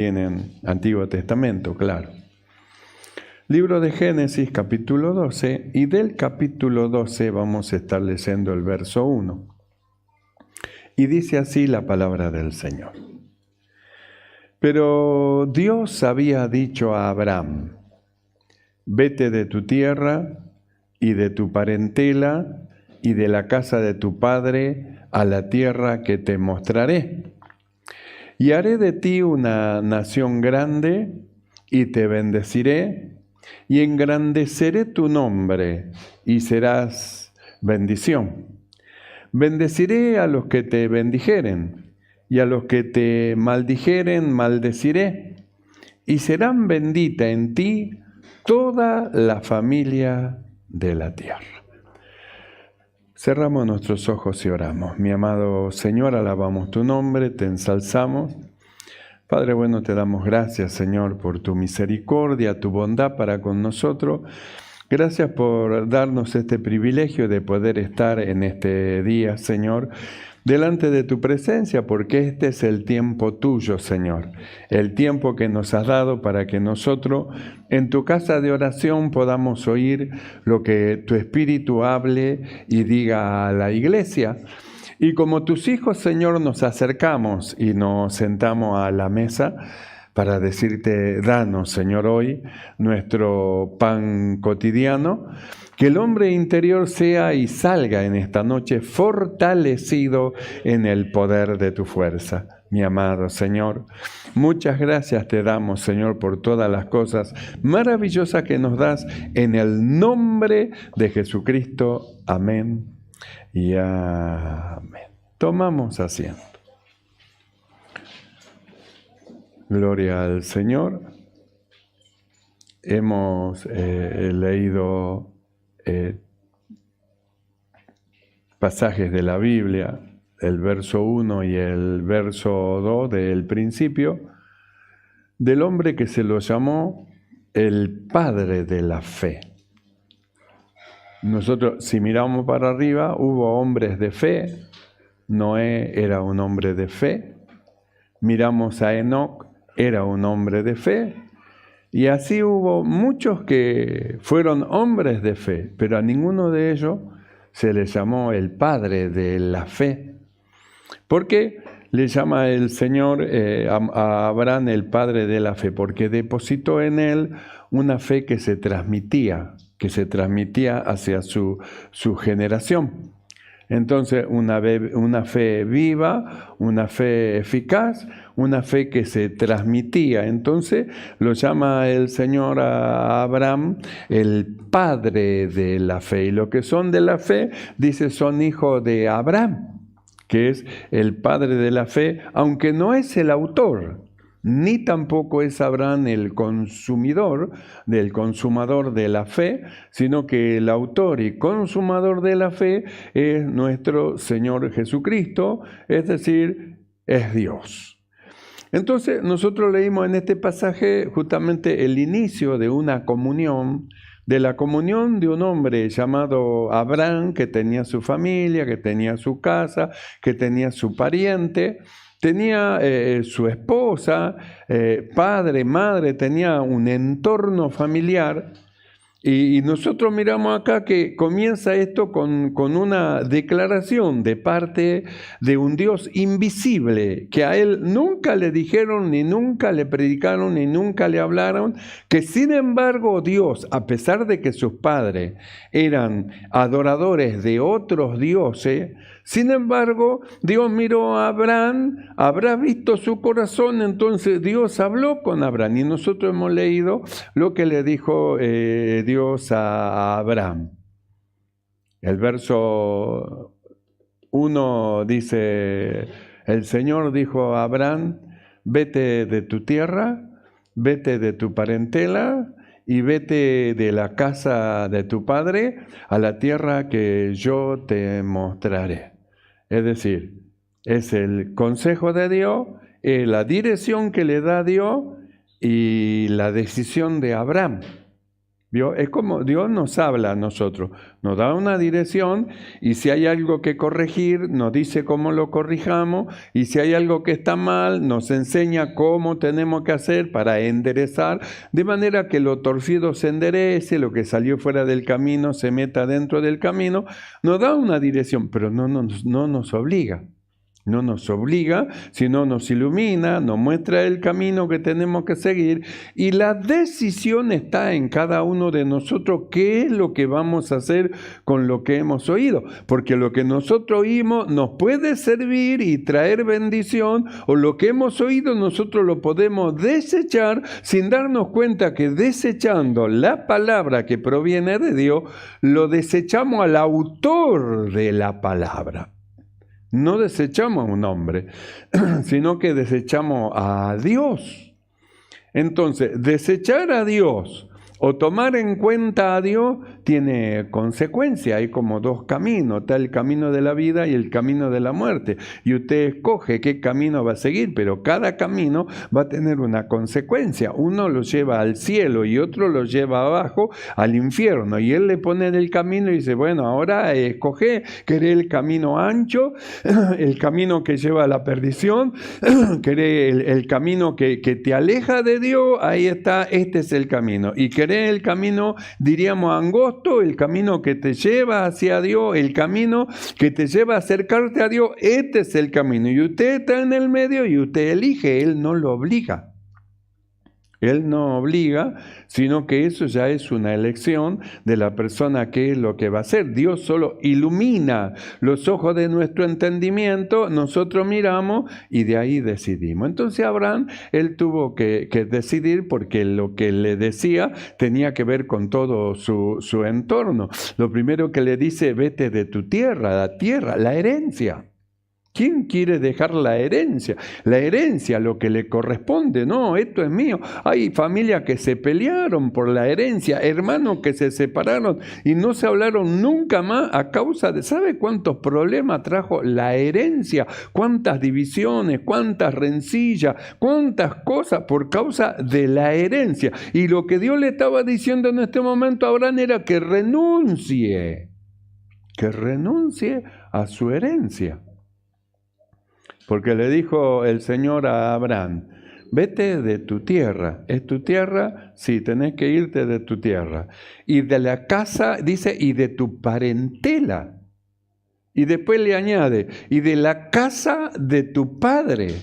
tienen Antiguo Testamento, claro. Libro de Génesis, capítulo 12, y del capítulo 12 vamos a estar leyendo el verso 1. Y dice así la palabra del Señor. Pero Dios había dicho a Abraham: vete de tu tierra y de tu parentela y de la casa de tu padre a la tierra que te mostraré. Y haré de ti una nación grande y te bendeciré y engrandeceré tu nombre y serás bendición. Bendeciré a los que te bendijeren y a los que te maldijeren maldeciré, y serán bendita en ti toda la familia de la tierra. Cerramos nuestros ojos y oramos. Mi amado Señor, alabamos tu nombre, te ensalzamos. Padre bueno, te damos gracias, Señor, por tu misericordia, tu bondad para con nosotros. Gracias por darnos este privilegio de poder estar en este día, Señor, delante de tu presencia, porque este es el tiempo tuyo, Señor, el tiempo que nos has dado para que nosotros en tu casa de oración podamos oír lo que tu Espíritu hable y diga a la iglesia. Y como tus hijos, Señor, nos acercamos y nos sentamos a la mesa para decirte: danos, Señor, hoy nuestro pan cotidiano. Que el hombre interior sea y salga en esta noche fortalecido en el poder de tu fuerza. Mi amado Señor, muchas gracias te damos, Señor, por todas las cosas maravillosas que nos das en el nombre de Jesucristo. Amén y amén. Tomamos asiento. Gloria al Señor. Hemos leído pasajes de la Biblia, el verso 1 y el verso 2 del principio, del hombre que se lo llamó el padre de la fe. Nosotros, si miramos para arriba, hubo hombres de fe. Noé era un hombre de fe. Miramos a Enoc, era un hombre de fe. Y así hubo muchos que fueron hombres de fe, pero a ninguno de ellos se les llamó el padre de la fe. ¿Por qué le llama el Señor a Abraham el padre de la fe? Porque depositó en él una fe que se transmitía hacia su generación. Entonces, una fe viva, una fe eficaz, una fe que se transmitía. Entonces, lo llama el Señor a Abraham el padre de la fe. Y los que son de la fe, dice, son hijos de Abraham, que es el padre de la fe, aunque no es el autor, ni tampoco es Abraham el consumador de la fe, sino que el autor y consumador de la fe es nuestro Señor Jesucristo, es decir, es Dios. Entonces, nosotros leímos en este pasaje justamente el inicio de una comunión, de la comunión de un hombre llamado Abraham, que tenía su familia, que tenía su casa, que tenía su pariente, tenía su esposa, padre, madre, tenía un entorno familiar. Y nosotros miramos acá que comienza esto con una declaración de parte de un Dios invisible, que a él nunca le dijeron, ni nunca le predicaron, ni nunca le hablaron, que sin embargo Dios, a pesar de que sus padres eran adoradores de otros dioses, sin embargo, Dios miró a Abraham, habrá visto su corazón, entonces Dios habló con Abraham. Y nosotros hemos leído lo que le dijo Dios a Abraham. El verso 1 dice, el Señor dijo a Abraham: vete de tu tierra, vete de tu parentela y vete de la casa de tu padre a la tierra que yo te mostraré. Es decir, es el consejo de Dios, la dirección que le da Dios y la decisión de Abraham. ¿Vio? Es como Dios nos habla a nosotros, nos da una dirección y si hay algo que corregir, nos dice cómo lo corrijamos y si hay algo que está mal, nos enseña cómo tenemos que hacer para enderezar, de manera que lo torcido se enderece, lo que salió fuera del camino se meta dentro del camino. Nos da una dirección, pero no nos obliga. No nos obliga, sino nos ilumina, nos muestra el camino que tenemos que seguir y la decisión está en cada uno de nosotros qué es lo que vamos a hacer con lo que hemos oído, porque lo que nosotros oímos nos puede servir y traer bendición o lo que hemos oído nosotros lo podemos desechar sin darnos cuenta que desechando la palabra que proviene de Dios, lo desechamos al autor de la palabra. No desechamos a un hombre, sino que desechamos a Dios. Entonces, desechar a Dios o tomar en cuenta a Dios tiene consecuencia. Hay como dos caminos. Está el camino de la vida y el camino de la muerte. Y usted escoge qué camino va a seguir, pero cada camino va a tener una consecuencia. Uno lo lleva al cielo y otro lo lleva abajo al infierno. Y él le pone en el camino y dice, bueno, ahora escoge, ¿querés el camino ancho? El camino que lleva a la perdición. ¿Querés el camino que te aleja de Dios? Ahí está, este es el camino. Y querés el camino, diríamos, angosto, el camino que te lleva hacia Dios, el camino que te lleva a acercarte a Dios, este es el camino. Y usted está en el medio y usted elige, Él no lo obliga. Él no obliga, sino que eso ya es una elección de la persona que es lo que va a hacer. Dios solo ilumina los ojos de nuestro entendimiento, nosotros miramos y de ahí decidimos. Entonces Abraham, él tuvo que decidir porque lo que le decía tenía que ver con todo su entorno. Lo primero que le dice, vete de tu tierra, la herencia. ¿Quién quiere dejar la herencia? La herencia, lo que le corresponde. No, esto es mío. Hay familias que se pelearon por la herencia, hermanos que se separaron y no se hablaron nunca más a causa de, ¿sabe cuántos problemas trajo la herencia? ¿Cuántas divisiones? ¿Cuántas rencillas? ¿Cuántas cosas por causa de la herencia? Y lo que Dios le estaba diciendo en este momento a Abraham era que renuncie a su herencia. Porque le dijo el Señor a Abraham, vete de tu tierra. ¿Es tu tierra? Sí, tenés que irte de tu tierra. Y de la casa, dice, y de tu parentela. Y después le añade, y de la casa de tu padre.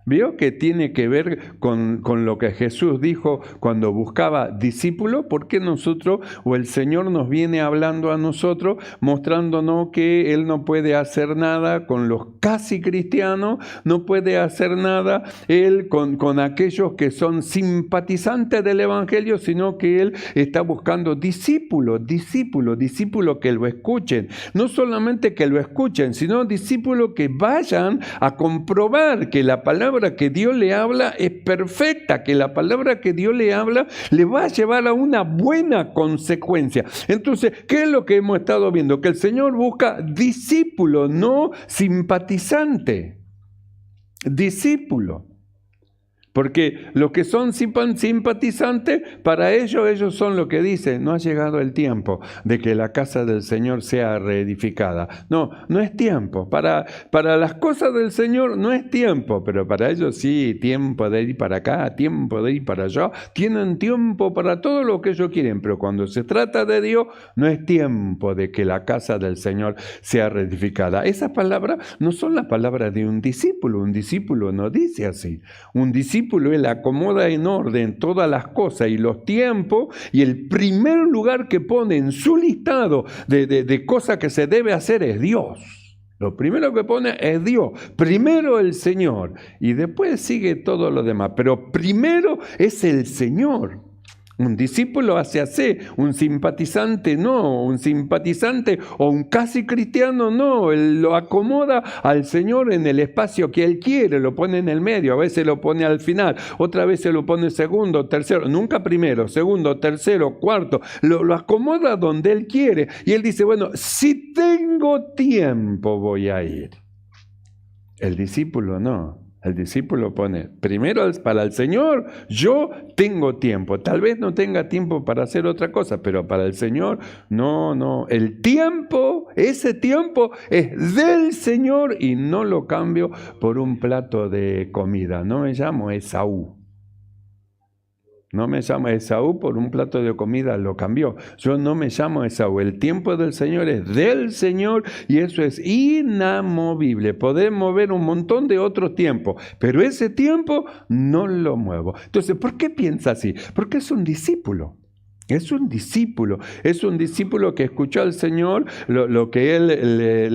¿Vio que tiene que ver con lo que Jesús dijo cuando buscaba discípulos? Porque nosotros, o el Señor nos viene hablando a nosotros, mostrándonos que Él no puede hacer nada con los casi cristianos, no puede hacer nada Él con aquellos que son simpatizantes del Evangelio, sino que Él está buscando discípulos que lo escuchen. No solamente que lo escuchen, sino discípulos que vayan a comprobar que la palabra que Dios le habla es perfecta, que la palabra que Dios le habla le va a llevar a una buena consecuencia. Entonces, ¿qué es lo que hemos estado viendo? Que el Señor busca discípulo, no simpatizante. Discípulo. Porque los que son simpatizantes, para ellos son lo que dicen, no ha llegado el tiempo de que la casa del Señor sea reedificada. No es tiempo. Para las cosas del Señor no es tiempo, pero para ellos sí, tiempo de ir para acá, tiempo de ir para allá. Tienen tiempo para todo lo que ellos quieren, pero cuando se trata de Dios, no es tiempo de que la casa del Señor sea reedificada. Esas palabras no son las palabras de un discípulo no dice así. Un discípulo Él acomoda en orden todas las cosas y los tiempos, y el primer lugar que pone en su listado de cosas que se debe hacer es Dios. Lo primero que pone es Dios, primero el Señor, y después sigue todo lo demás, pero primero es el Señor. Un discípulo hace así, un simpatizante no, un simpatizante o un casi cristiano no, él lo acomoda al Señor en el espacio que Él quiere, lo pone en el medio, a veces lo pone al final, otra vez se lo pone segundo, tercero, nunca primero, segundo, tercero, cuarto, lo acomoda donde Él quiere. Y Él dice, bueno, si tengo tiempo voy a ir. El discípulo no. El discípulo pone, primero para el Señor, yo tengo tiempo. Tal vez no tenga tiempo para hacer otra cosa, pero para el Señor, no. El tiempo, ese tiempo es del Señor y no lo cambio por un plato de comida. No me llamo Esaú. No me llamo Esaú por un plato de comida, lo cambió. Yo no me llamo Esaú. El tiempo del Señor es del Señor y eso es inamovible. Podemos ver un montón de otros tiempos, pero ese tiempo no lo muevo. Entonces, ¿por qué piensa así? Porque es un discípulo. Es un discípulo que escuchó al Señor lo que Él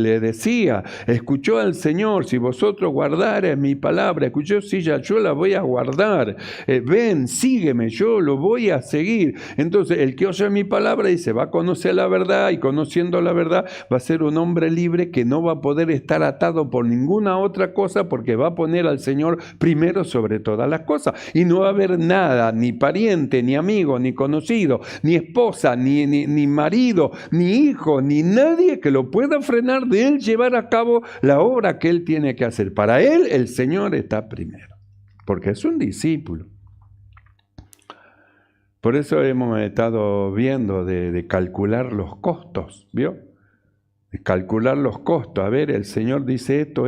le decía. Escuchó al Señor, si vosotros guardareis mi palabra, escuchó, sí, ya yo la voy a guardar. Ven, sígueme, yo lo voy a seguir. Entonces, el que oye mi palabra dice, va a conocer la verdad y conociendo la verdad va a ser un hombre libre que no va a poder estar atado por ninguna otra cosa porque va a poner al Señor primero sobre todas las cosas. Y no va a haber nada, ni pariente, ni amigo, ni conocido, ni esposa, ni marido, ni hijo, ni nadie que lo pueda frenar de él llevar a cabo la obra que él tiene que hacer. Para él, el Señor está primero, porque es un discípulo. Por eso hemos estado viendo de calcular los costos, ¿vio? De calcular los costos. A ver, el Señor dice esto,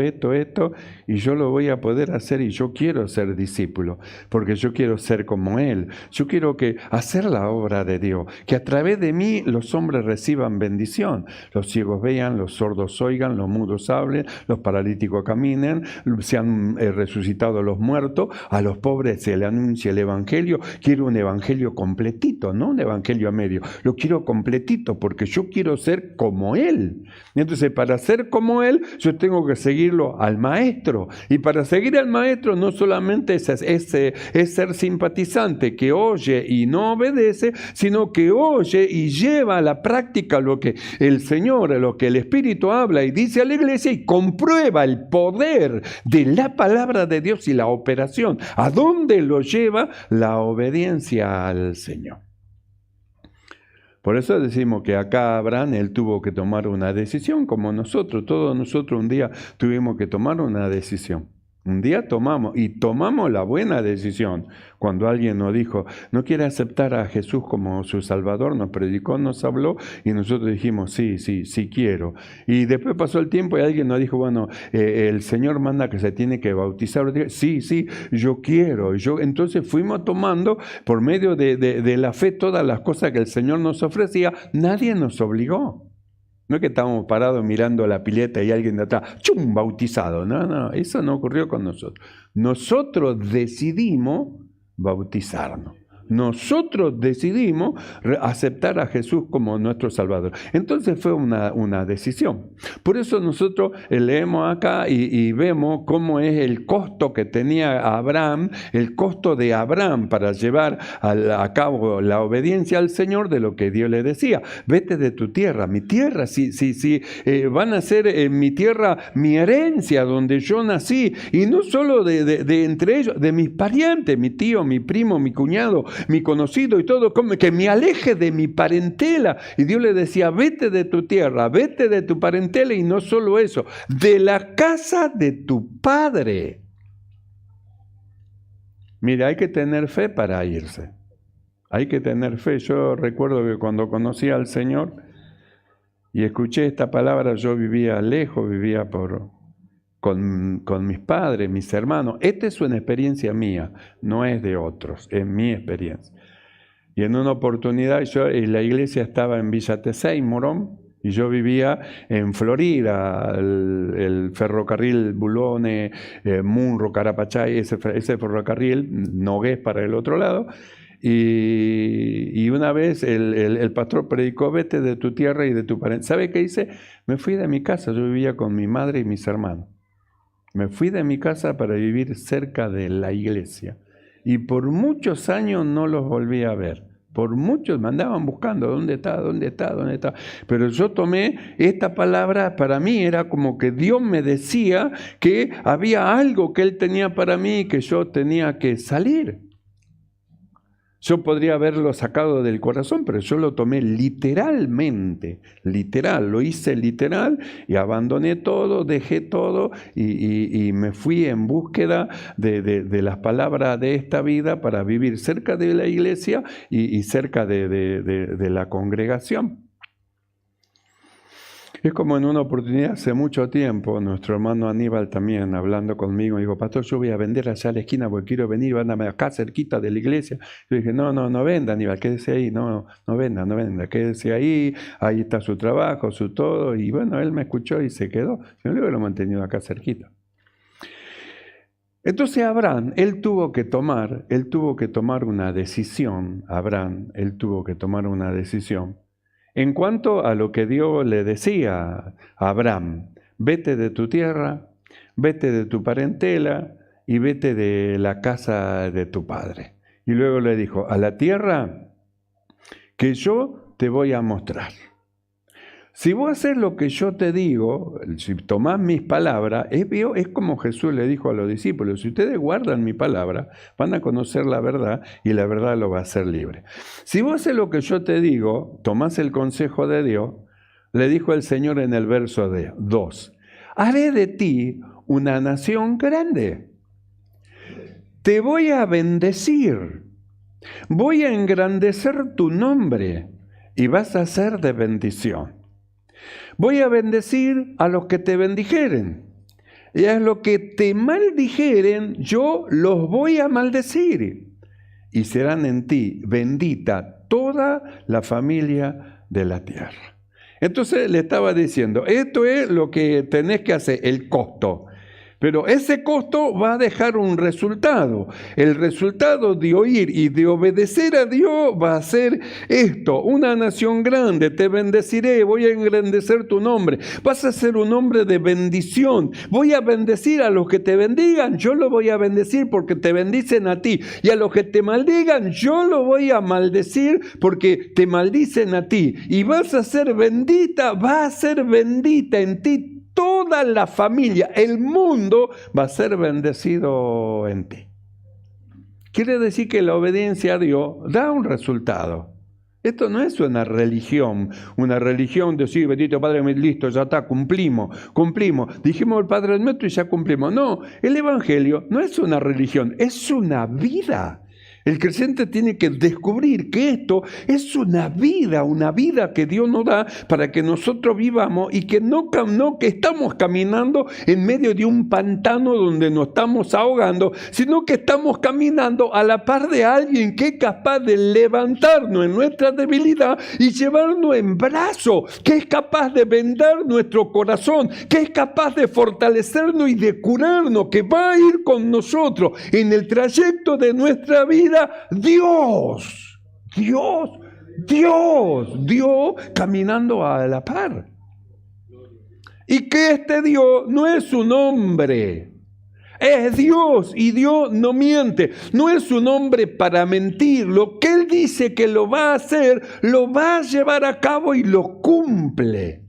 y yo lo voy a poder hacer y yo quiero ser discípulo, porque yo quiero ser como Él. Yo quiero hacer la obra de Dios, que a través de mí los hombres reciban bendición. Los ciegos vean, los sordos oigan, los mudos hablen, los paralíticos caminen, se han resucitado los muertos, a los pobres se le anuncia el evangelio. Quiero un evangelio completito, no un evangelio a medio. Lo quiero completito porque yo quiero ser como Él. Entonces, para ser como Él, yo tengo que seguirlo al Maestro. Y para seguir al Maestro no solamente es ser simpatizante, que oye y no obedece, sino que oye y lleva a la práctica lo que el Señor, lo que el Espíritu habla y dice a la iglesia y comprueba el poder de la palabra de Dios y la operación. ¿A dónde lo lleva la obediencia al Señor? Por eso decimos que acá Abraham, él tuvo que tomar una decisión, como nosotros, todos nosotros un día tuvimos que tomar una decisión. Un día tomamos la buena decisión. Cuando alguien nos dijo, no quiere aceptar a Jesús como su Salvador, nos predicó, nos habló y nosotros dijimos, sí quiero. Y después pasó el tiempo y alguien nos dijo, bueno, el Señor manda que se tiene que bautizar. Sí, yo quiero. Entonces fuimos tomando por medio de la fe todas las cosas que el Señor nos ofrecía. Nadie nos obligó. No es que estábamos parados mirando la pileta y alguien de atrás, ¡chum!, bautizado. No, eso no ocurrió con nosotros. Nosotros decidimos bautizarnos. Nosotros decidimos aceptar a Jesús como nuestro Salvador. Entonces fue una decisión. Por eso nosotros leemos acá y vemos cómo es el costo que tenía Abraham, el costo de Abraham para llevar a cabo la obediencia al Señor de lo que Dios le decía. Vete de tu tierra, mi tierra, van a ser en mi tierra mi herencia, donde yo nací. Y no solo de entre ellos, de mis parientes, mi tío, mi primo, mi cuñado, mi conocido y todo, que me aleje de mi parentela. Y Dios le decía, vete de tu tierra, vete de tu parentela, y no solo eso, de la casa de tu padre. Mira, hay que tener fe para irse. Hay que tener fe. Yo recuerdo que cuando conocí al Señor y escuché esta palabra, yo vivía lejos, vivía con mis padres, mis hermanos. Esta es una experiencia mía, no es de otros, es mi experiencia. Y en una oportunidad, la iglesia estaba en Villa Tesey, Morón, y yo vivía en Florida, el ferrocarril Bulone, Munro, Carapachay, ese ferrocarril, Nogués para el otro lado. Y una vez el pastor predicó, vete de tu tierra y de tu parente. ¿Sabe qué hice? Me fui de mi casa, yo vivía con mi madre y mis hermanos. Me fui de mi casa para vivir cerca de la iglesia. Y por muchos años no los volví a ver. Por muchos me andaban buscando, ¿dónde está? Pero yo tomé esta palabra, para mí era como que Dios me decía que había algo que Él tenía para mí y que yo tenía que salir. Yo podría haberlo sacado del corazón, pero yo lo tomé literalmente, literal, lo hice literal y abandoné todo, dejé todo y me fui en búsqueda de las palabras de esta vida para vivir cerca de la iglesia y cerca de la congregación. Es como en una oportunidad hace mucho tiempo, nuestro hermano Aníbal también hablando conmigo, dijo, pastor, yo voy a vender allá a la esquina porque quiero venir, van acá cerquita de la iglesia. Yo dije, no venda Aníbal, quédese ahí, no venda, quédese ahí está su trabajo, su todo. Y bueno, él me escuchó y se quedó. Yo lo he mantenido acá cerquita. Entonces Abraham, él tuvo que tomar una decisión, en cuanto a lo que Dios le decía a Abraham, vete de tu tierra, vete de tu parentela y vete de la casa de tu padre. Y luego le dijo, a la tierra que yo te voy a mostrar. Si vos haces lo que yo te digo, si tomás mis palabras, es como Jesús le dijo a los discípulos, si ustedes guardan mi palabra, van a conocer la verdad y la verdad lo va a hacer libre. Si vos haces lo que yo te digo, tomás el consejo de Dios, le dijo el Señor en el verso 2, haré de ti una nación grande, te voy a bendecir, voy a engrandecer tu nombre y vas a ser de bendición. Voy a bendecir a los que te bendijeren, y a los que te maldijeren, yo los voy a maldecir, y serán en ti bendita toda la familia de la tierra. Entonces le estaba diciendo, esto es lo que tenés que hacer, el costo. Pero ese costo va a dejar un resultado. El resultado de oír y de obedecer a Dios va a ser esto. Una nación grande, te bendeciré, voy a engrandecer tu nombre. Vas a ser un hombre de bendición. Voy a bendecir a los que te bendigan, yo lo voy a bendecir porque te bendicen a ti. Y a los que te maldigan, yo lo voy a maldecir porque te maldicen a ti. Y vas a ser bendita, va a ser bendita en ti. Toda la familia, el mundo va a ser bendecido en ti. Quiere decir que la obediencia a Dios da un resultado. Esto no es una religión de sí, bendito Padre, listo, ya está, cumplimos. Dijimos el Padre nuestro y ya cumplimos. No, el Evangelio no es una religión, es una vida. El creyente tiene que descubrir que esto es una vida que Dios nos da para que nosotros vivamos y que no que estamos caminando en medio de un pantano donde nos estamos ahogando, sino que estamos caminando a la par de alguien que es capaz de levantarnos en nuestra debilidad y llevarnos en brazos, que es capaz de vendar nuestro corazón, que es capaz de fortalecernos y de curarnos, que va a ir con nosotros en el trayecto de nuestra vida. Dios caminando a la par. Y que este Dios no es un hombre, es Dios y Dios no miente. No es un hombre para mentir. Lo que Él dice que lo va a hacer, lo va a llevar a cabo y lo cumple.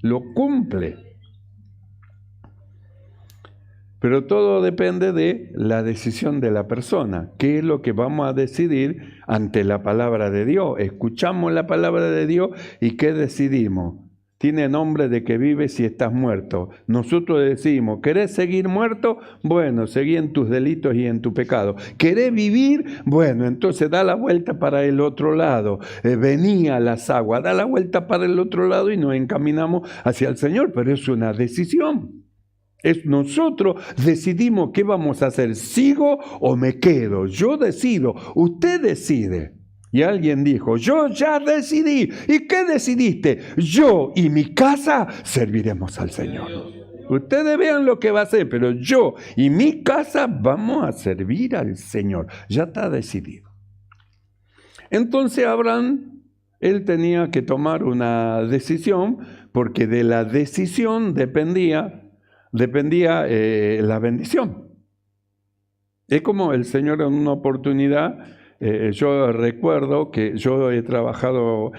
Pero todo depende de la decisión de la persona. ¿Qué es lo que vamos a decidir ante la palabra de Dios? Escuchamos la palabra de Dios y ¿qué decidimos? Tiene nombre de que vives si estás muerto. Nosotros decimos, ¿querés seguir muerto? Bueno, seguí en tus delitos y en tu pecado. ¿Querés vivir? Bueno, entonces da la vuelta para el otro lado. Vení a las aguas, da la vuelta para el otro lado y nos encaminamos hacia el Señor. Pero es una decisión. Nosotros decidimos qué vamos a hacer, ¿sigo o me quedo? Yo decido, usted decide. Y alguien dijo, yo ya decidí. ¿Y qué decidiste? Yo y mi casa serviremos al Señor. Ustedes vean lo que va a hacer, pero yo y mi casa vamos a servir al Señor. Ya está decidido. Entonces Abraham, él tenía que tomar una decisión, porque de la decisión dependía la bendición. Es como el Señor en una oportunidad, yo recuerdo que yo he trabajado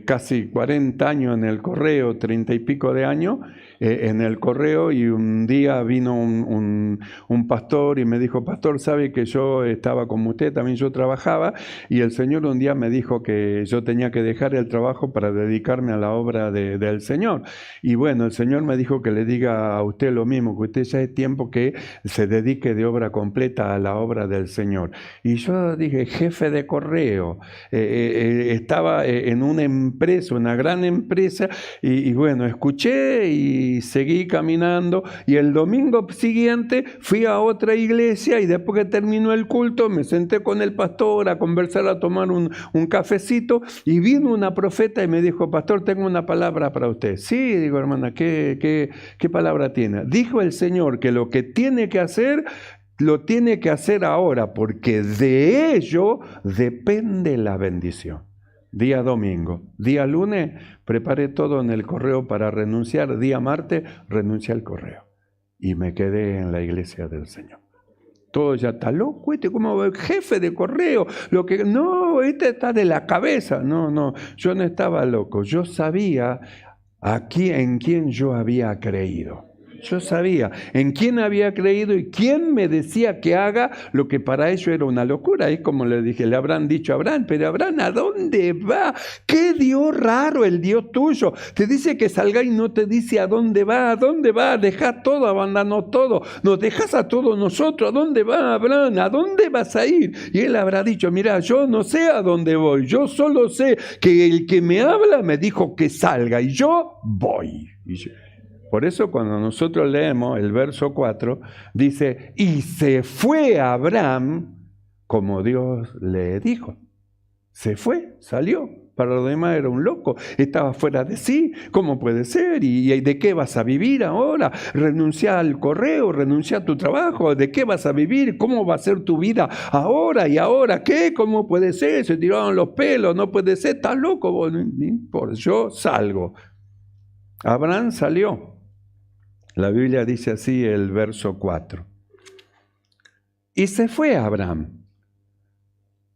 casi 40 años en el correo, 30 y pico de años, en el correo, y un día vino un pastor y me dijo: pastor, sabe que yo estaba como usted, también yo trabajaba, y el Señor un día me dijo que yo tenía que dejar el trabajo para dedicarme a la obra del Señor. Y bueno, el Señor me dijo que le diga a usted lo mismo, que usted ya es tiempo que se dedique de obra completa a la obra del Señor. Y yo dije: jefe de correo, estaba en una empresa, una gran empresa, y bueno, escuché y seguí caminando, y el domingo siguiente fui a otra iglesia, y después que terminó el culto me senté con el pastor a conversar, a tomar un cafecito, y vino una profeta y me dijo: pastor, tengo una palabra para usted. Sí, digo: hermana, ¿qué palabra tiene? Dijo el Señor que lo que tiene que hacer, lo tiene que hacer ahora, porque de ello depende la bendición. Día domingo. Día lunes, preparé todo en el correo para renunciar. Día martes, renuncié al correo. Y me quedé en la iglesia del Señor. Todo ya está loco, como jefe de correo. No, está de la cabeza. No, yo no estaba loco. Yo sabía en quién yo había creído. Yo sabía en quién había creído y quién me decía que haga lo que para ellos era una locura. Es como le dije, le habrán dicho a Abraham: pero Abraham, ¿a dónde va? ¿Qué Dios raro el Dios tuyo? Te dice que salga y no te dice a dónde va. ¿A dónde va? Dejá todo, abandonó todo. Nos dejas a todos nosotros. ¿A dónde va, Abraham? ¿A dónde vas a ir? Y él habrá dicho: mira, yo no sé a dónde voy. Yo solo sé que el que me habla me dijo que salga y yo voy. Por eso cuando nosotros leemos el verso 4, dice: y se fue Abraham como Dios le dijo. Se fue, salió. Para los demás era un loco, estaba fuera de sí. ¿Cómo puede ser? ¿Y de qué vas a vivir ahora? Renuncia al correo, renuncia a tu trabajo. ¿De qué vas a vivir? ¿Cómo va a ser tu vida ahora? ¿Y ahora qué? ¿Cómo puede ser? Se tiraron los pelos, no puede ser, estás loco. Bueno, no importa, yo salgo. Abraham salió. La Biblia dice así, el verso 4. Y se fue Abraham.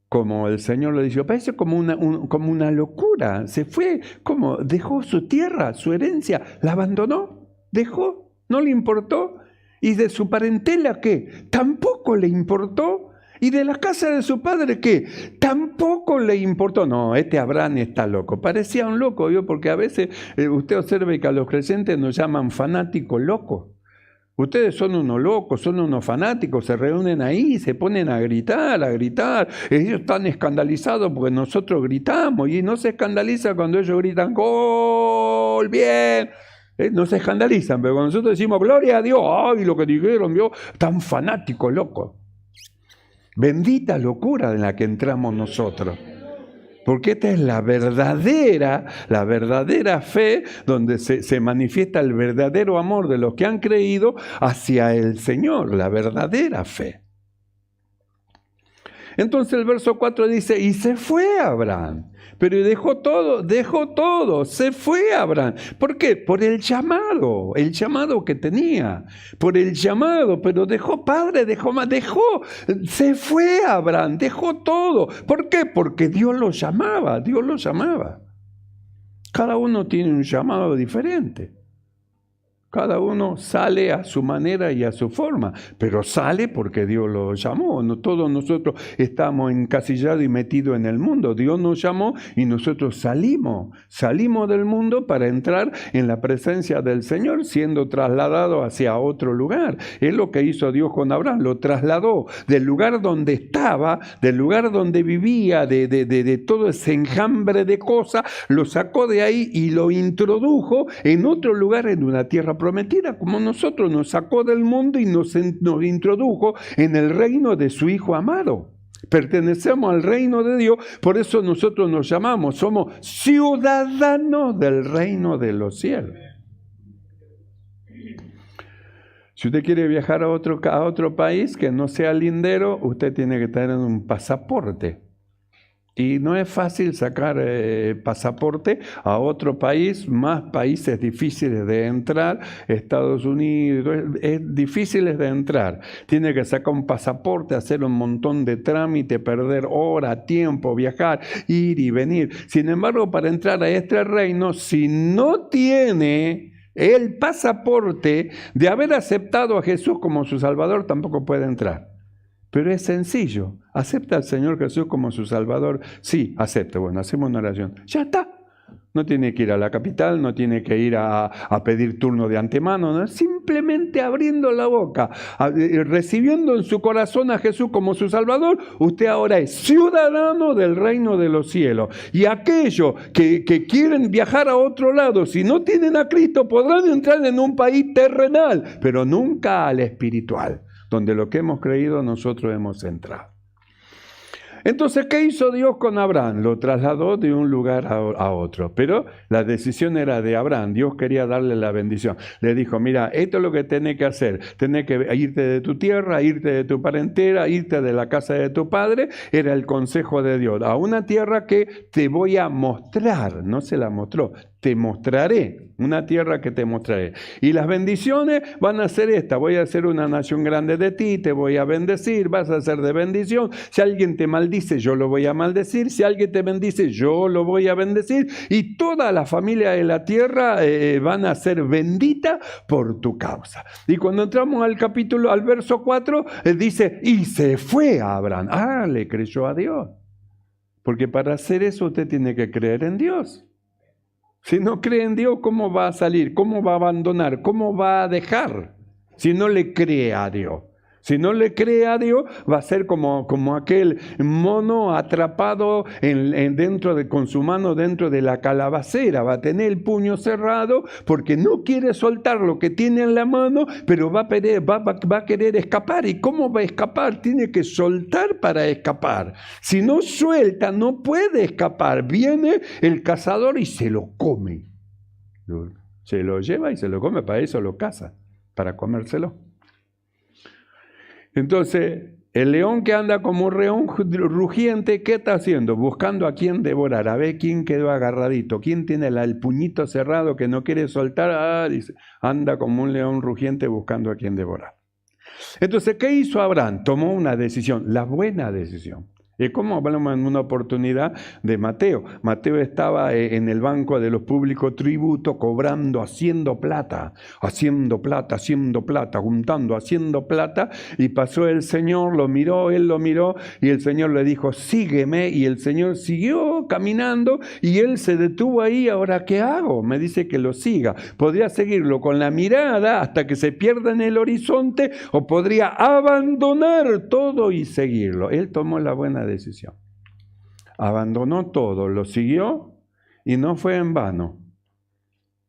Como el Señor le dijo, parece como una locura. Se fue, como dejó su tierra, su herencia, la abandonó, dejó, no le importó. Y de su parentela, ¿qué? Tampoco le importó. Y de la casa de su padre, ¿qué? Tampoco le importó. No, Abraham está loco. Parecía un loco, ¿vio? Porque a veces usted observa que a los creyentes nos llaman fanáticos locos. Ustedes son unos locos, son unos fanáticos, se reúnen ahí, se ponen a gritar. Ellos están escandalizados porque nosotros gritamos, y no se escandaliza cuando ellos gritan ¡gol! ¡Bien! No se escandalizan, pero cuando nosotros decimos ¡gloria a Dios! ¡Ay, lo que dijeron! ¿Vio? Tan fanáticos, locos. Bendita locura en la que entramos nosotros. Porque esta es la verdadera fe, donde se manifiesta el verdadero amor de los que han creído hacia el Señor, la verdadera fe. Entonces el verso 4 dice: y se fue Abraham. Pero dejó todo, se fue Abraham. ¿Por qué? Por el llamado que tenía, por el llamado, pero dejó padre, se fue Abraham, dejó todo. ¿Por qué? Porque Dios lo llamaba. Cada uno tiene un llamado diferente. Cada uno sale a su manera y a su forma, pero sale porque Dios lo llamó. No, todos nosotros estamos encasillados y metidos en el mundo. Dios nos llamó y nosotros salimos del mundo para entrar en la presencia del Señor, siendo trasladados hacia otro lugar. Es lo que hizo Dios con Abraham, lo trasladó del lugar donde estaba, del lugar donde vivía, de todo ese enjambre de cosas, lo sacó de ahí y lo introdujo en otro lugar, en una tierra prometida, como nosotros. Nos sacó del mundo y nos introdujo en el reino de su Hijo amado. Pertenecemos al reino de Dios, por eso nosotros nos llamamos, somos ciudadanos del reino de los cielos. Si usted quiere viajar a otro país que no sea lindero, usted tiene que tener un pasaporte. Y no es fácil sacar pasaporte a otro país, más países difíciles de entrar, Estados Unidos, es difíciles de entrar. Tiene que sacar un pasaporte, hacer un montón de trámite, perder hora, tiempo, viajar, ir y venir. Sin embargo, para entrar a este reino, si no tiene El pasaporte de haber aceptado a Jesús como su Salvador tampoco puede entrar. Pero es sencillo. ¿Acepta al Señor Jesús como su Salvador? Sí, acepta. Bueno, hacemos una oración. Ya está. No tiene que ir a la capital, no tiene que ir a pedir turno de antemano, ¿no? Simplemente abriendo la boca, recibiendo en su corazón a Jesús como su Salvador, usted ahora es ciudadano del reino de los cielos. Y aquellos que quieren viajar a otro lado, si no tienen a Cristo, podrán entrar en un país terrenal, pero nunca al espiritual, donde lo que hemos creído nosotros hemos entrado. Entonces, ¿qué hizo Dios con Abraham? Lo trasladó de un lugar a otro, pero la decisión era de Abraham. Dios quería darle la bendición. Le dijo, mira, esto es lo que tenés que hacer. Tenés que irte de tu tierra, irte de tu parentela, irte de la casa de tu padre. Era el consejo de Dios. A una tierra que te voy a mostrar. No se la mostró. Te mostraré, una tierra que te mostraré. Y las bendiciones van a ser estas. Voy a hacer una nación grande de ti, te voy a bendecir, vas a ser de bendición. Si alguien te maldice, yo lo voy a maldecir. Si alguien te bendice, yo lo voy a bendecir. Y toda la familia de la tierra van a ser benditas por tu causa. Y cuando entramos al verso 4, dice, y se fue a Abraham. Le creyó a Dios. Porque para hacer eso usted tiene que creer en Dios. Si no cree en Dios, ¿cómo va a salir? ¿Cómo va a abandonar? ¿Cómo va a dejar? Si no le cree a Dios. Si no le cree a Dios, va a ser como aquel mono atrapado con su mano dentro de la calabacera. Va a tener el puño cerrado porque no quiere soltar lo que tiene en la mano, pero va a querer escapar. ¿Y cómo va a escapar? Tiene que soltar para escapar. Si no suelta, no puede escapar. Viene el cazador y se lo come. Se lo lleva y se lo come, para eso lo caza, para comérselo. Entonces, el león que anda como un león rugiente, ¿qué está haciendo? Buscando a quién devorar, a ver quién quedó agarradito, quién tiene el puñito cerrado que no quiere soltar, dice, anda como un león rugiente buscando a quién devorar. Entonces, ¿qué hizo Abraham? Tomó una decisión, la buena decisión. Es como hablamos en una oportunidad de Mateo. Mateo estaba en el banco de los públicos tributos cobrando, haciendo plata, juntando, haciendo plata. Y pasó el Señor, él lo miró y el Señor le dijo, sígueme. Y el Señor siguió caminando y él se detuvo ahí. ¿Ahora qué hago? Me dice que lo siga. Podría seguirlo con la mirada hasta que se pierda en el horizonte o podría abandonar todo y seguirlo. Él tomó la buena decisión. Abandonó todo, lo siguió y no fue en vano.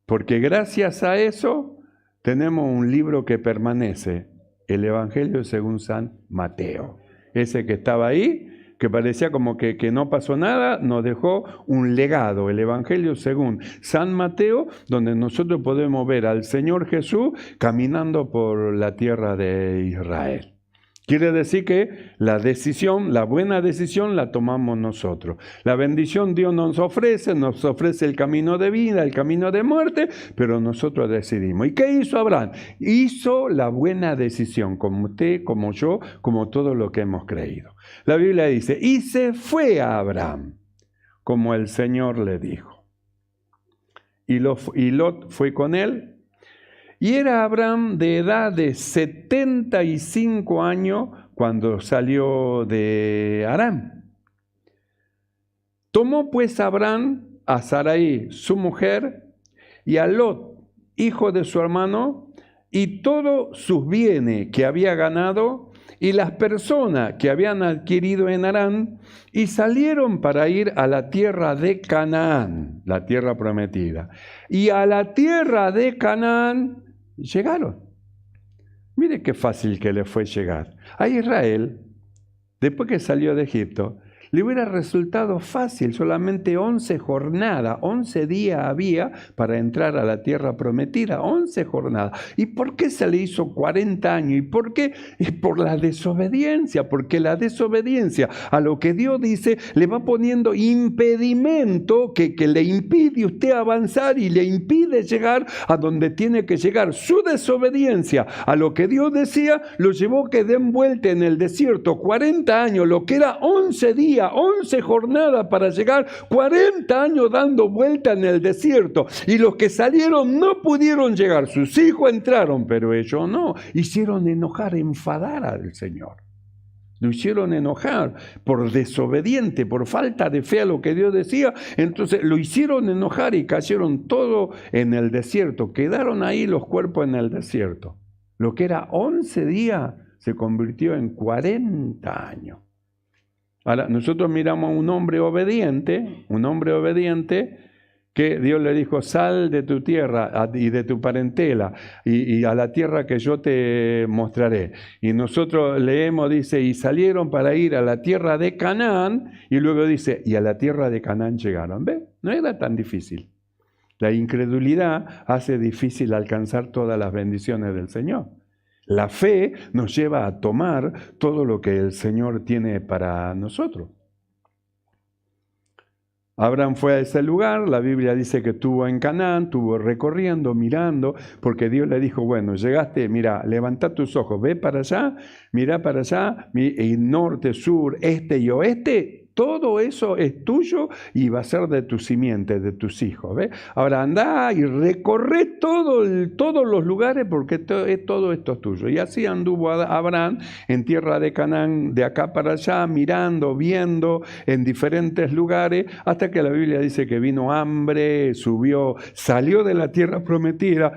Porque gracias a eso tenemos un libro que permanece, el Evangelio según San Mateo. Ese que estaba ahí, que parecía como que no pasó nada, nos dejó un legado, el Evangelio según San Mateo, donde nosotros podemos ver al Señor Jesús caminando por la tierra de Israel. Quiere decir que la buena decisión la tomamos nosotros. La bendición Dios nos ofrece el camino de vida, el camino de muerte, pero nosotros decidimos. ¿Y qué hizo Abraham? Hizo la buena decisión, como usted, como yo, como todo lo que hemos creído. La Biblia dice, y se fue a Abraham, como el Señor le dijo. Y Lot fue con él. Y era Abraham de edad de 75 años cuando salió de Harán. Tomó pues Abraham a Sarai, su mujer, y a Lot, hijo de su hermano, y todos sus bienes que había ganado, y las personas que habían adquirido en Harán, y salieron para ir a la tierra de Canaán, la tierra prometida. Y a la tierra de Canaán llegaron. Mire qué fácil que le fue llegar. A Israel, después que salió de Egipto, le hubiera resultado fácil, solamente 11 jornadas, 11 días había para entrar a la tierra prometida, 11 jornadas. ¿Y por qué se le hizo 40 años? ¿Y por qué? Es por la desobediencia, porque la desobediencia a lo que Dios dice le va poniendo impedimento que le impide usted avanzar y le impide llegar a donde tiene que llegar. Su desobediencia a lo que Dios decía lo llevó que den vuelta en el desierto 40 años, lo que era 11 días días, 11 jornadas para llegar, 40 años dando vuelta en el desierto. Y los que salieron no pudieron llegar. Sus hijos entraron, pero ellos no. Hicieron enojar, enfadar al Señor. Lo hicieron enojar por desobediente, por falta de fe a lo que Dios decía. Entonces lo hicieron enojar y cayeron todos en el desierto. Quedaron ahí los cuerpos en el desierto. Lo que era 11 días se convirtió en 40 años. Ahora, nosotros miramos a un hombre obediente que Dios le dijo, sal de tu tierra y de tu parentela y a la tierra que yo te mostraré. Y nosotros leemos, dice, y salieron para ir a la tierra de Canaán, y luego dice, y a la tierra de Canaán llegaron. ¿Ve? No era tan difícil. La incredulidad hace difícil alcanzar todas las bendiciones del Señor. La fe nos lleva a tomar todo lo que el Señor tiene para nosotros. Abraham fue a ese lugar, la Biblia dice que estuvo en Canaán, estuvo recorriendo, mirando, porque Dios le dijo, bueno, llegaste, mira, levanta tus ojos, ve para allá, mira para allá, y norte, sur, este y oeste, todo eso es tuyo y va a ser de tu simiente, de tus hijos. ¿Ves? Ahora anda y recorre todos los lugares porque todo esto es tuyo. Y así anduvo Abraham en tierra de Canaán, de acá para allá, mirando, viendo en diferentes lugares, hasta que la Biblia dice que vino hambre, salió de la tierra prometida,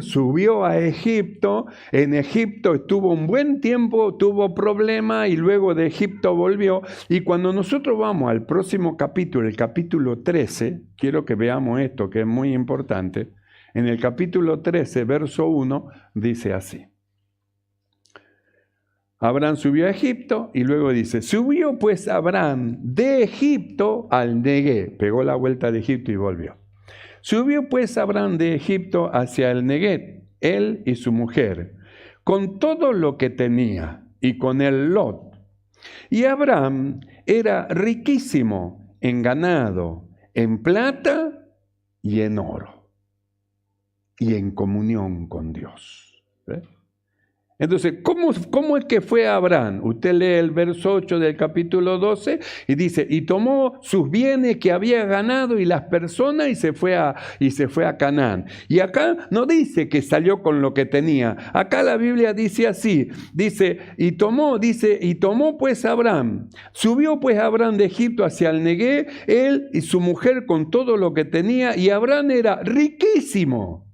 subió a Egipto. En Egipto estuvo un buen tiempo, tuvo problemas y luego de Egipto volvió. Y cuando nosotros vamos al próximo capítulo, el capítulo 13, quiero que veamos esto que es muy importante. En el capítulo 13, verso 1, dice así. Abraham subió a Egipto y luego dice, subió pues Abraham de Egipto al Neguev, pegó la vuelta de Egipto y volvió. Subió pues Abraham de Egipto hacia el Neguev, él y su mujer, con todo lo que tenía y con el Lot. Y Abraham era riquísimo en ganado, en plata y en oro, y en comunión con Dios. ¿Ve? Entonces, ¿cómo es que fue Abraham? Usted lee el verso 8 del capítulo 12 y dice, y tomó sus bienes que había ganado y las personas y se fue a Canaán. Y acá no dice que salió con lo que tenía. Acá la Biblia dice así, y tomó pues Abraham, subió pues Abraham de Egipto hacia el Neguev, él y su mujer con todo lo que tenía, y Abraham era riquísimo.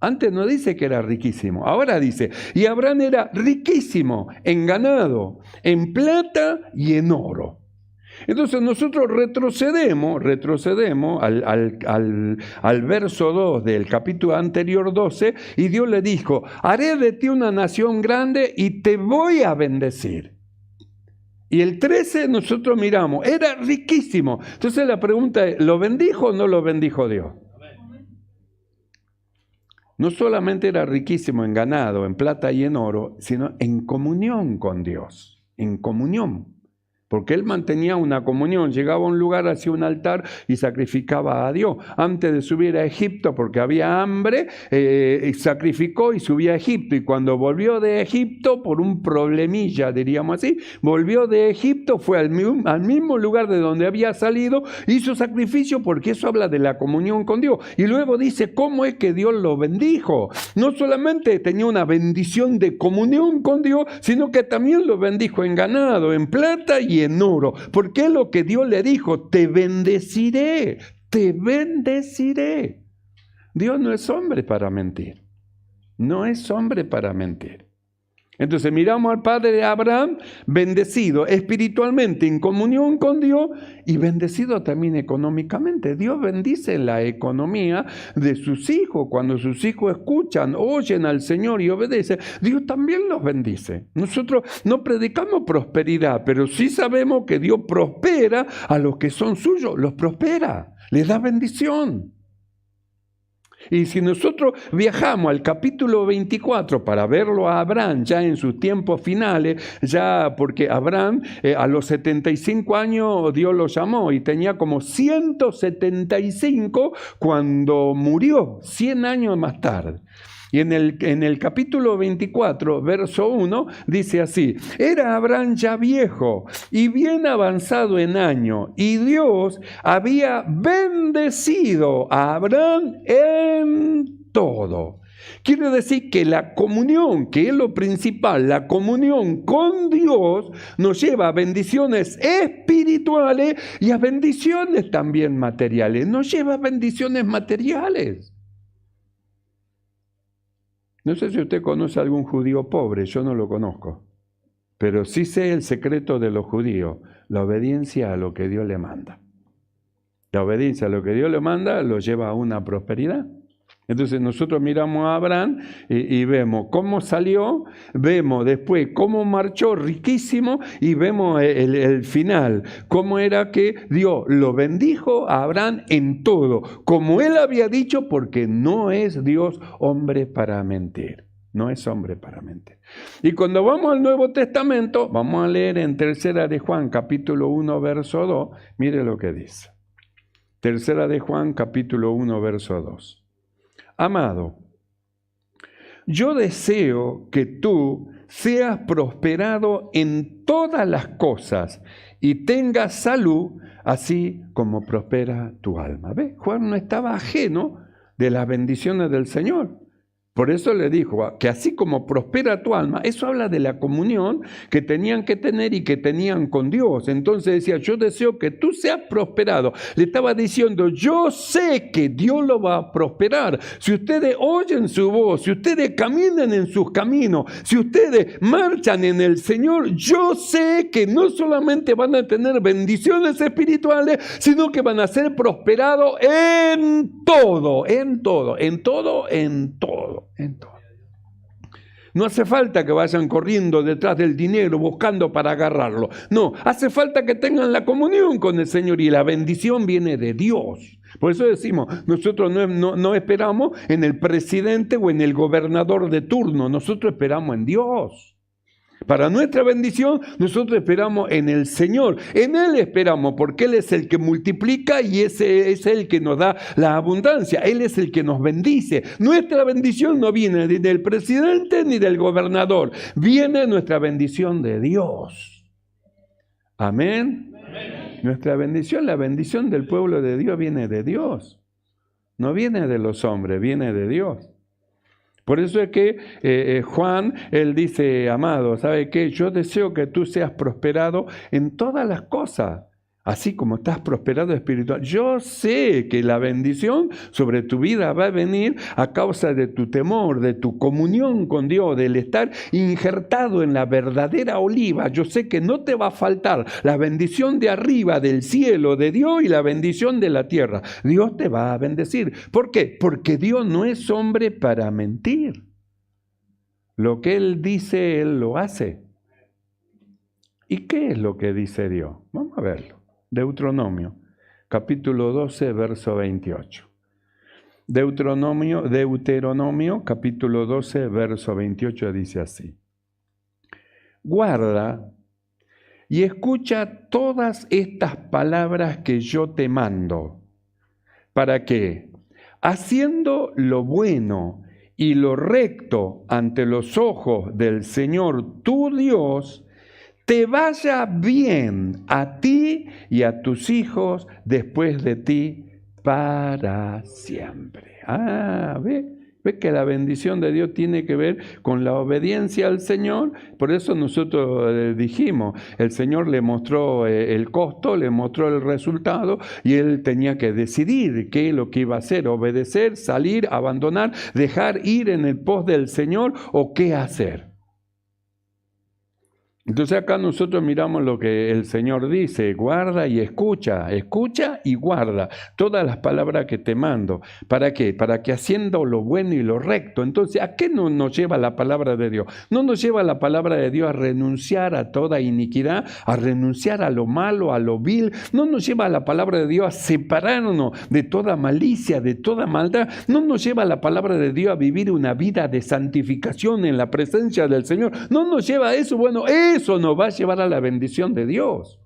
Antes no dice que era riquísimo, ahora dice, y Abraham era riquísimo en ganado, en plata y en oro. Entonces nosotros retrocedemos al verso 2 del capítulo anterior 12, y Dios le dijo, haré de ti una nación grande y te voy a bendecir. Y el 13 nosotros miramos, era riquísimo. Entonces la pregunta es, ¿lo bendijo o no lo bendijo Dios? No solamente era riquísimo en ganado, en plata y en oro, sino en comunión con Dios, en comunión. Porque él mantenía una comunión, llegaba a un lugar, hacía un altar y sacrificaba a Dios. Antes de subir a Egipto, porque había hambre, sacrificó y subió a Egipto. Y cuando volvió de Egipto, por un problemilla, diríamos así, volvió de Egipto, fue al mismo lugar de donde había salido, hizo sacrificio, porque eso habla de la comunión con Dios. Y luego dice, ¿cómo es que Dios lo bendijo? No solamente tenía una bendición de comunión con Dios, sino que también lo bendijo en ganado, en plata y en oro, porque es lo que Dios le dijo, te bendeciré, te bendeciré. Dios no es hombre para mentir, no es hombre para mentir. Entonces miramos al padre de Abraham, bendecido espiritualmente, en comunión con Dios, y bendecido también económicamente. Dios bendice la economía de sus hijos. Cuando sus hijos escuchan, oyen al Señor y obedecen, Dios también los bendice. Nosotros no predicamos prosperidad, pero sí sabemos que Dios prospera a los que son suyos, los prospera, les da bendición. Y si nosotros viajamos al capítulo 24 para verlo a Abraham ya en sus tiempos finales, ya porque Abraham a los 75 años Dios lo llamó y tenía como 175 cuando murió, 100 años más tarde. Y en el capítulo 24, verso 1, dice así: era Abraham ya viejo y bien avanzado en año, y Dios había bendecido a Abraham en todo. Quiere decir que la comunión, que es lo principal, la comunión con Dios, nos lleva a bendiciones espirituales y a bendiciones también materiales. Nos lleva a bendiciones materiales. No sé si usted conoce a algún judío pobre, yo no lo conozco, pero sí sé el secreto de los judíos: la obediencia a lo que Dios le manda. La obediencia a lo que Dios le manda lo lleva a una prosperidad. Entonces nosotros miramos a Abraham y vemos cómo salió, vemos después cómo marchó riquísimo y vemos el final, cómo era que Dios lo bendijo a Abraham en todo, como él había dicho, porque no es Dios hombre para mentir. No es hombre para mentir. Y cuando vamos al Nuevo Testamento, vamos a leer en Tercera de Juan, capítulo 1, verso 2, mire lo que dice. Tercera de Juan, capítulo 1, verso 2. Amado, yo deseo que tú seas prosperado en todas las cosas y tengas salud, así como prospera tu alma. ¿Ve? Juan no estaba ajeno de las bendiciones del Señor. Por eso le dijo que así como prospera tu alma, eso habla de la comunión que tenían que tener y que tenían con Dios. Entonces decía: yo deseo que tú seas prosperado. Le estaba diciendo: yo sé que Dios lo va a prosperar. Si ustedes oyen su voz, si ustedes caminan en sus caminos, si ustedes marchan en el Señor, yo sé que no solamente van a tener bendiciones espirituales, sino que van a ser prosperados en todo, en todo, en todo, en todo. No hace falta que vayan corriendo detrás del dinero buscando para agarrarlo. No, hace falta que tengan la comunión con el Señor, y la bendición viene de Dios. Por eso decimos, nosotros no esperamos en el presidente o en el gobernador de turno, nosotros esperamos en Dios. Para nuestra bendición, nosotros esperamos en el Señor. En Él esperamos, porque Él es el que multiplica y ese es el que nos da la abundancia. Él es el que nos bendice. Nuestra bendición no viene ni del presidente ni del gobernador. Viene nuestra bendición de Dios. Amén. Amén. Nuestra bendición, la bendición del pueblo de Dios, viene de Dios. No viene de los hombres, viene de Dios. Por eso es que Juan, él dice: amado, ¿sabe qué? Yo deseo que tú seas prosperado en todas las cosas, así como estás prosperado espiritual. Yo sé que la bendición sobre tu vida va a venir a causa de tu temor, de tu comunión con Dios, del estar injertado en la verdadera oliva. Yo sé que no te va a faltar la bendición de arriba, del cielo, de Dios, y la bendición de la tierra. Dios te va a bendecir. ¿Por qué? Porque Dios no es hombre para mentir. Lo que Él dice, Él lo hace. ¿Y qué es lo que dice Dios? Vamos a verlo. Deuteronomio, capítulo 12, verso 28. Deuteronomio, capítulo 12, verso 28, dice así: guarda y escucha todas estas palabras que yo te mando, para que, haciendo lo bueno y lo recto ante los ojos del Señor tu Dios, te vaya bien a ti y a tus hijos después de ti para siempre. ¿Ve que la bendición de Dios tiene que ver con la obediencia al Señor? Por eso nosotros dijimos, el Señor le mostró el costo, le mostró el resultado, y Él tenía que decidir qué es lo que iba a hacer: obedecer, salir, abandonar, dejar ir en el pos del Señor, o qué hacer. Entonces acá nosotros miramos lo que el Señor dice: guarda y escucha y guarda todas las palabras que te mando. ¿Para qué? Para que haciendo lo bueno y lo recto. Entonces, ¿a qué no nos lleva la palabra de Dios? No nos lleva la palabra de Dios a renunciar a toda iniquidad, a renunciar a lo malo, a lo vil. No nos lleva la palabra de Dios a separarnos de toda malicia, de toda maldad. No nos lleva la palabra de Dios a vivir una vida de santificación en la presencia del Señor. No nos lleva a eso. Bueno, eso nos va a llevar a la bendición de Dios.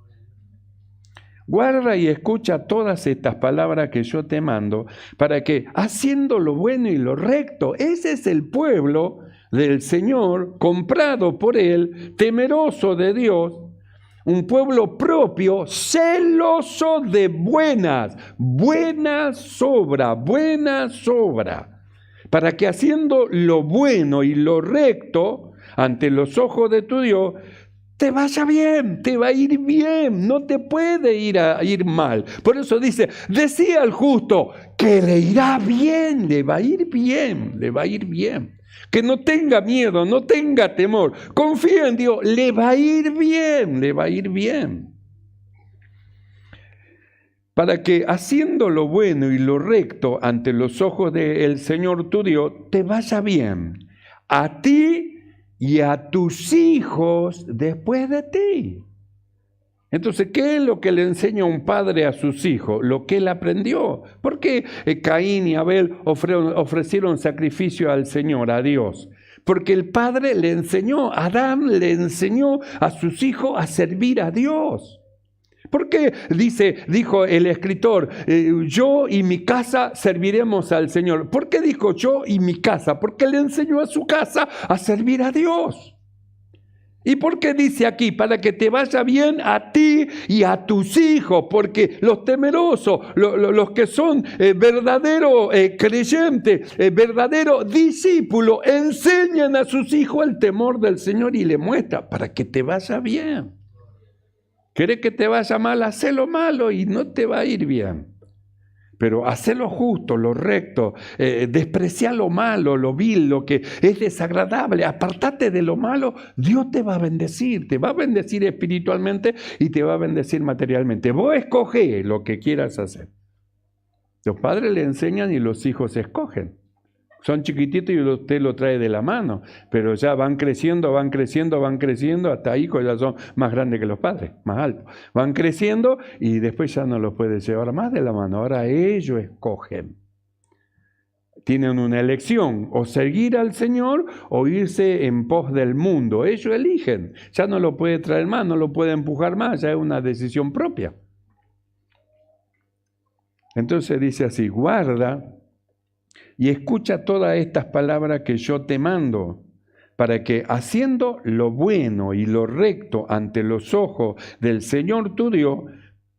Guarda y escucha todas estas palabras que yo te mando, para que, haciendo lo bueno y lo recto, ese es el pueblo del Señor, comprado por Él, temeroso de Dios, un pueblo propio, celoso de buenas obras, para que haciendo lo bueno y lo recto ante los ojos de tu Dios, te vaya bien, te va a ir bien, no te puede ir mal. Por eso dice, decía el justo, que le irá bien, le va a ir bien, le va a ir bien. Que no tenga miedo, no tenga temor, confía en Dios, le va a ir bien, le va a ir bien. Para que haciendo lo bueno y lo recto ante los ojos del Señor tu Dios, te vaya bien, a ti y a tus hijos después de ti. Entonces, ¿qué es lo que le enseña un padre a sus hijos? Lo que él aprendió. ¿Por qué Caín y Abel ofrecieron sacrificio al Señor, a Dios? Porque el padre le enseñó, Adán le enseñó a sus hijos a servir a Dios. ¿Por qué dijo el escritor, yo y mi casa serviremos al Señor? ¿Por qué dijo yo y mi casa? Porque le enseñó a su casa a servir a Dios. ¿Y por qué dice aquí? Para que te vaya bien a ti y a tus hijos, porque los temerosos, los que son verdaderos creyentes, verdaderos discípulos, enseñan a sus hijos el temor del Señor y le muestran para que te vaya bien. ¿Querés que te vaya mal? Hacé lo malo y no te va a ir bien. Pero hacé lo justo, lo recto, desprecia lo malo, lo vil, lo que es desagradable. Apartate de lo malo, Dios te va a bendecir espiritualmente y te va a bendecir materialmente. Vos escoge lo que quieras hacer. Los padres le enseñan y los hijos escogen. Son chiquititos y usted lo trae de la mano, pero ya van creciendo, hasta hijos ya son más grandes que los padres, más altos. Van creciendo y después ya no los puede llevar más de la mano, ahora ellos escogen. Tienen una elección, o seguir al Señor o irse en pos del mundo. Ellos eligen, ya no lo puede traer más, no lo puede empujar más, ya es una decisión propia. Entonces dice así, guarda y escucha todas estas palabras que yo te mando, para que haciendo lo bueno y lo recto ante los ojos del Señor tu Dios,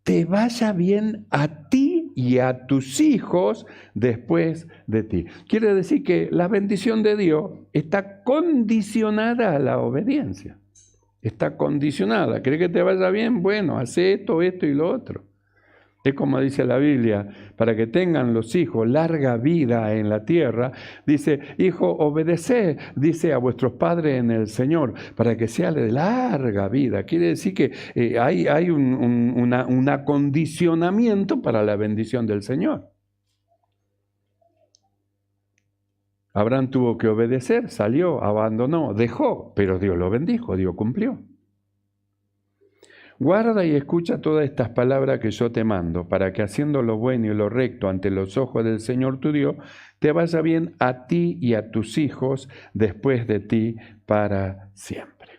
te vaya bien a ti y a tus hijos después de ti. Quiere decir que la bendición de Dios está condicionada a la obediencia. Está condicionada. ¿Querés que te vaya bien? Bueno, hace esto y lo otro. Es como dice la Biblia, para que tengan los hijos larga vida en la tierra, dice, hijo, obedeced, dice a vuestros padres en el Señor, para que sea de larga vida. Quiere decir que hay un acondicionamiento para la bendición del Señor. Abraham tuvo que obedecer, salió, abandonó, dejó, pero Dios lo bendijo, Dios cumplió. Guarda y escucha todas estas palabras que yo te mando, para que haciendo lo bueno y lo recto ante los ojos del Señor tu Dios, te vaya bien a ti y a tus hijos después de ti para siempre.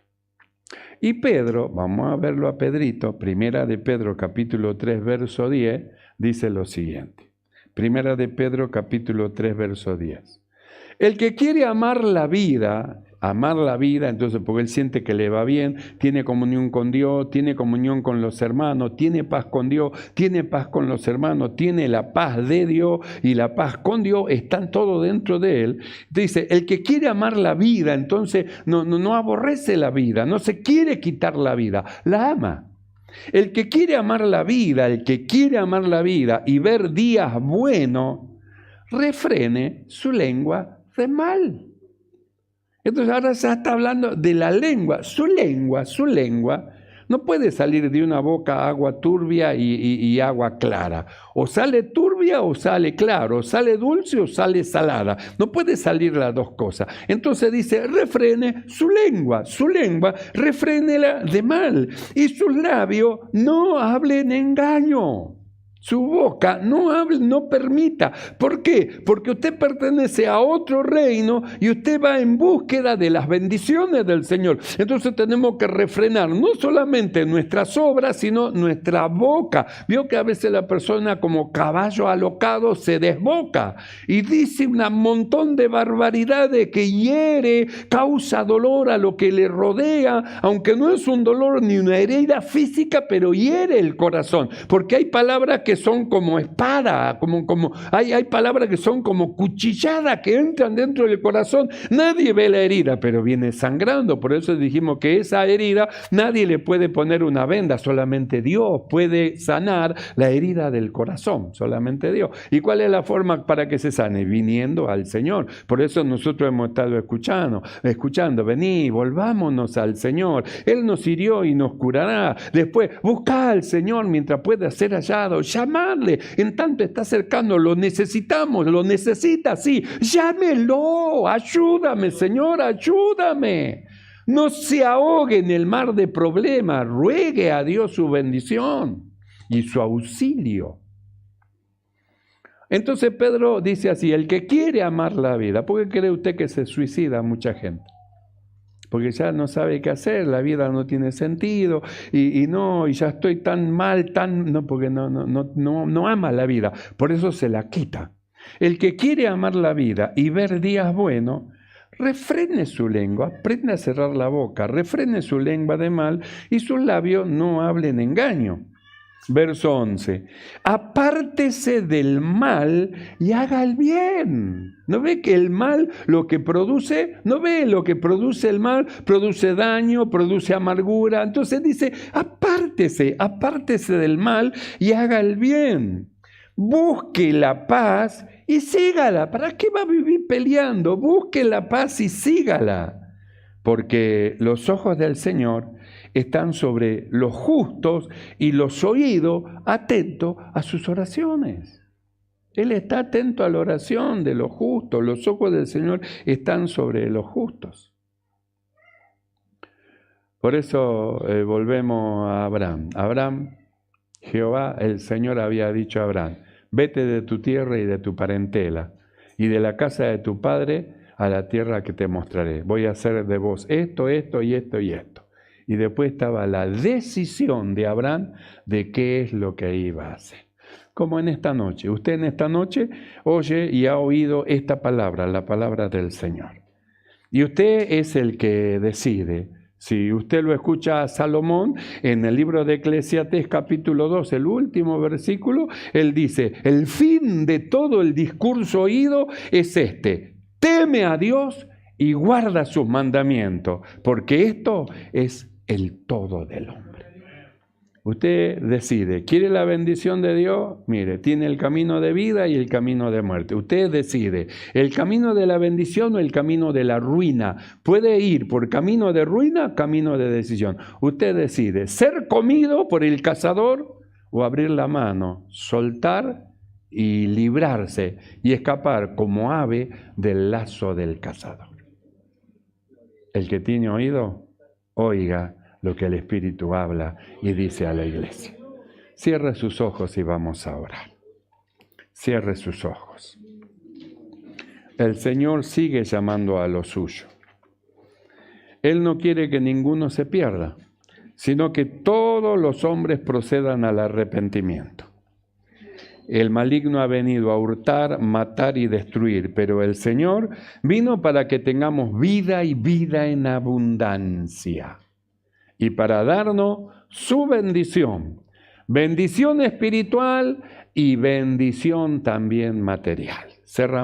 Y Pedro, vamos a verlo a Pedrito, Primera de Pedro capítulo 3 verso 10, dice lo siguiente. Primera de Pedro capítulo 3 verso 10. El que quiere amar la vida, entonces porque él siente que le va bien, tiene comunión con Dios, tiene comunión con los hermanos, tiene paz con Dios, tiene paz con los hermanos, tiene la paz de Dios y la paz con Dios, están todo dentro de él. Dice, el que quiere amar la vida, entonces no aborrece la vida, no se quiere quitar la vida, la ama. El que quiere amar la vida, y ver días buenos, refrene su lengua de mal. Entonces ahora ya está hablando de la lengua. Su lengua no puede salir de una boca agua turbia y agua clara. O sale turbia o sale claro, o sale dulce o sale salada. No puede salir las dos cosas. Entonces dice, refrene su lengua, refrénela de mal. Y sus labios no hablen engaño. Su boca no hable, no permita. ¿Por qué? Porque usted pertenece a otro reino y usted va en búsqueda de las bendiciones del Señor. Entonces tenemos que refrenar no solamente nuestras obras, sino nuestra boca. Vio que a veces la persona como caballo alocado se desboca y dice un montón de barbaridades que hiere, causa dolor a lo que le rodea, aunque no es un dolor ni una herida física, pero hiere el corazón. Porque hay palabras que son como espada, hay palabras que son como cuchilladas que entran dentro del corazón. Nadie ve la herida, pero viene sangrando. Por eso dijimos que esa herida nadie le puede poner una venda, solamente Dios puede sanar la herida del corazón, solamente Dios. ¿Y cuál es la forma para que se sane? Viniendo al Señor. Por eso nosotros hemos estado escuchando, vení, volvámonos al Señor. Él nos hirió y nos curará. Después, busca al Señor mientras pueda ser hallado. Llamarle, en tanto está cercano, lo necesitamos, lo necesita, sí, llámelo, ayúdame, Señor, ayúdame. No se ahogue en el mar de problemas, ruegue a Dios su bendición y su auxilio. Entonces Pedro dice así, el que quiere amar la vida, ¿por qué cree usted que se suicida mucha gente? Porque ya no sabe qué hacer, la vida no tiene sentido, y ya estoy tan mal, porque no ama la vida, por eso se la quita. El que quiere amar la vida y ver días buenos, refrene su lengua, aprende a cerrar la boca, refrene su lengua de mal y sus labios no hablen engaño. Verso 11, apártese del mal y haga el bien. ¿No ve que el mal lo que produce? ¿No ve lo que produce el mal? Produce daño, produce amargura. Entonces dice, apártese del mal y haga el bien. Busque la paz y sígala. ¿Para qué va a vivir peleando? Busque la paz y sígala. Porque los ojos del Señor están sobre los justos y los oídos atentos a sus oraciones. Él está atento a la oración de los justos. Los ojos del Señor están sobre los justos. Por eso volvemos a Abraham. Abraham, Jehová, el Señor había dicho a Abraham, vete de tu tierra y de tu parentela y de la casa de tu padre a la tierra que te mostraré. Voy a hacer de vos esto y esto y esto. Y después estaba la decisión de Abraham de qué es lo que iba a hacer. Como en esta noche. Usted en esta noche oye y ha oído esta palabra, la palabra del Señor. Y usted es el que decide. Si usted lo escucha a Salomón en el libro de Eclesiastés capítulo 2, el último versículo, él dice, el fin de todo el discurso oído es este, teme a Dios y guarda sus mandamientos, porque esto es el todo del hombre. Usted decide, ¿quiere la bendición de Dios? Mire, tiene el camino de vida y el camino de muerte. Usted decide, ¿el camino de la bendición o el camino de la ruina? Puede ir por camino de ruina, camino de decisión. Usted decide, ¿ser comido por el cazador o abrir la mano, soltar y librarse y escapar como ave del lazo del cazador? El que tiene oído, oiga lo que el Espíritu habla y dice a la iglesia. Cierre sus ojos y vamos a orar. Cierre sus ojos. El Señor sigue llamando a lo suyo. Él no quiere que ninguno se pierda, sino que todos los hombres procedan al arrepentimiento. El maligno ha venido a hurtar, matar y destruir, pero el Señor vino para que tengamos vida y vida en abundancia. Y para darnos su bendición, bendición espiritual y bendición también material. Cerramos.